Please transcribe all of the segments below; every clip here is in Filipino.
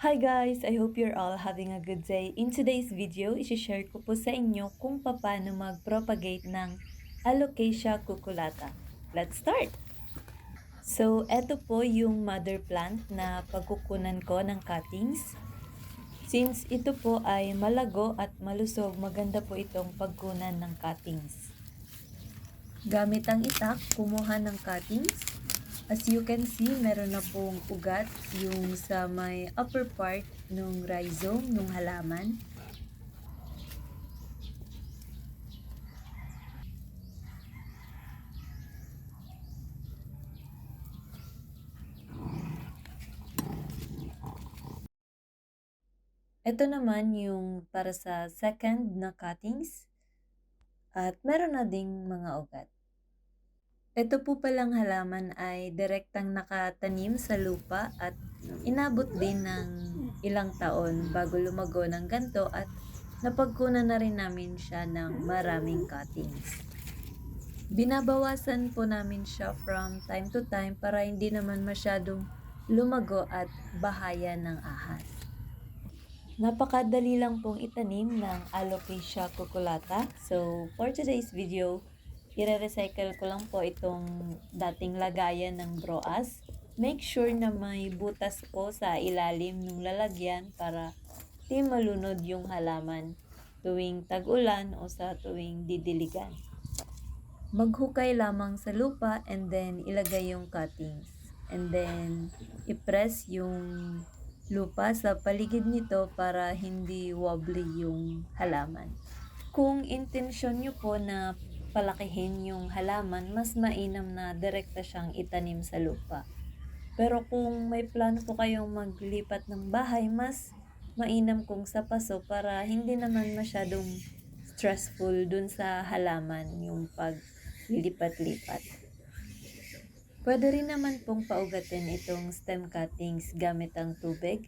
Hi guys! I hope you're all having a good day. In today's video, isi-share ko po sa inyo kung paano mag-propagate ng Alocasia cuculata. Let's start! So, eto po yung mother plant na pagkukunan ko ng cuttings. Since ito po ay malago at malusog, maganda po itong pagkunan ng cuttings. Gamit ang itak, kumuha ng cuttings. As you can see, meron na pong ugat yung sa may upper part ng rhizome ng halaman. Ito naman yung para sa second na cuttings. At meron na ding mga ugat. Ito po palang halaman ay direktang nakatanim sa lupa at inabot din ng ilang taon bago lumago ng ganto at napagkunan na rin namin siya ng maraming cuttings. Binabawasan po namin siya from time to time para hindi naman masyadong lumago at bahaya ng ahas. Napakadali lang pong itanim ng Alocasia cuculata. So, for today's video, i-recycle ko lang po itong dating lagayan ng broas. Make sure na may butas po sa ilalim ng lalagyan para di malunod yung halaman tuwing tag-ulan o sa tuwing didiligan. Maghukay lamang sa lupa and then ilagay yung cuttings. And then, i-press yung lupa sa paligid nito para hindi wobbly yung halaman. Kung intensyon nyo po na palakihin yung halaman, mas mainam na direkta siyang itanim sa lupa. Pero kung may plano po kayong maglipat ng bahay, mas mainam kung sa paso para hindi naman masyadong stressful dun sa halaman yung paglipat-lipat. Pwede rin naman pong paugatin itong stem cuttings gamit ang tubig.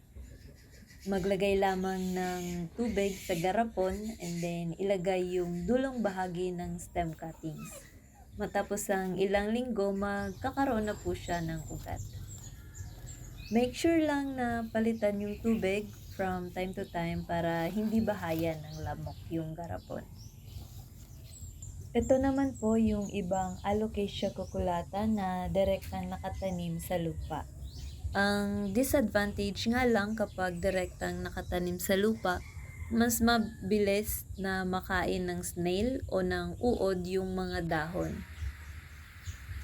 Maglagay lamang ng tubig sa garapon and then ilagay yung dulong bahagi ng stem cuttings. Matapos ang ilang linggo, magkakaroon na po siya ng ugat. Make sure lang na palitan yung tubig from time to time para hindi bahaya ng lamok yung garapon. Ito naman po yung ibang Alocasia cuculata na direktang nakatanim sa lupa. Ang disadvantage nga lang kapag direktang nakatanim sa lupa, mas mabilis na makain ng snail o ng uod yung mga dahon.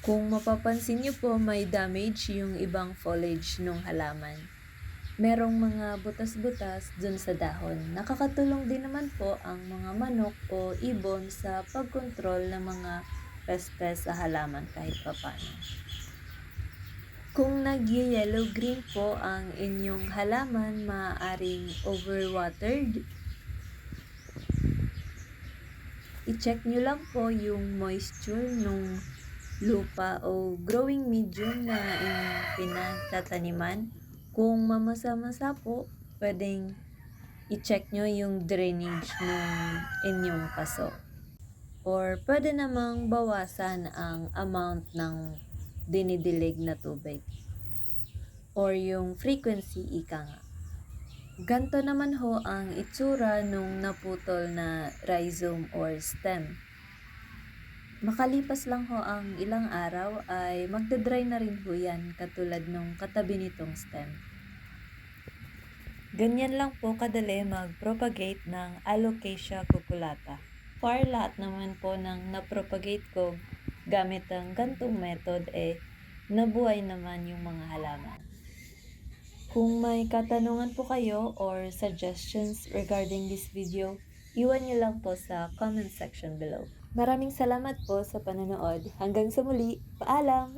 Kung mapapansin niyo po, may damage yung ibang foliage ng halaman. Merong mga butas-butas dun sa dahon. Nakakatulong din naman po ang mga manok o ibon sa pagkontrol ng mga peste sa halaman kahit papano. Kung nag-yellow-green po ang inyong halaman, maaaring overwatered. I-check nyo lang po yung moisture ng lupa o growing medium na inyong pinagtataniman. Kung mamasa-masa po, pwedeng i-check nyo yung drainage ng inyong paso. Or pwede namang bawasan ang amount ng dinidilig na tubig. Or yung frequency, ika nga. Ganto naman ho ang itsura nung naputol na rhizome or stem. Makalipas lang ho ang ilang araw ay magdadry na rin ho yan katulad nung katabi nitong stem. Ganyan lang po kadali mag-propagate ng Alocasia cuculata. For lahat naman po ng na-propagate ko gamit ang gantong method, nabuhay naman yung mga halaman. Kung may katanungan po kayo or suggestions regarding this video, iwan niyo lang po sa comment section below. Maraming salamat po sa panonood. Hanggang sa muli, paalam!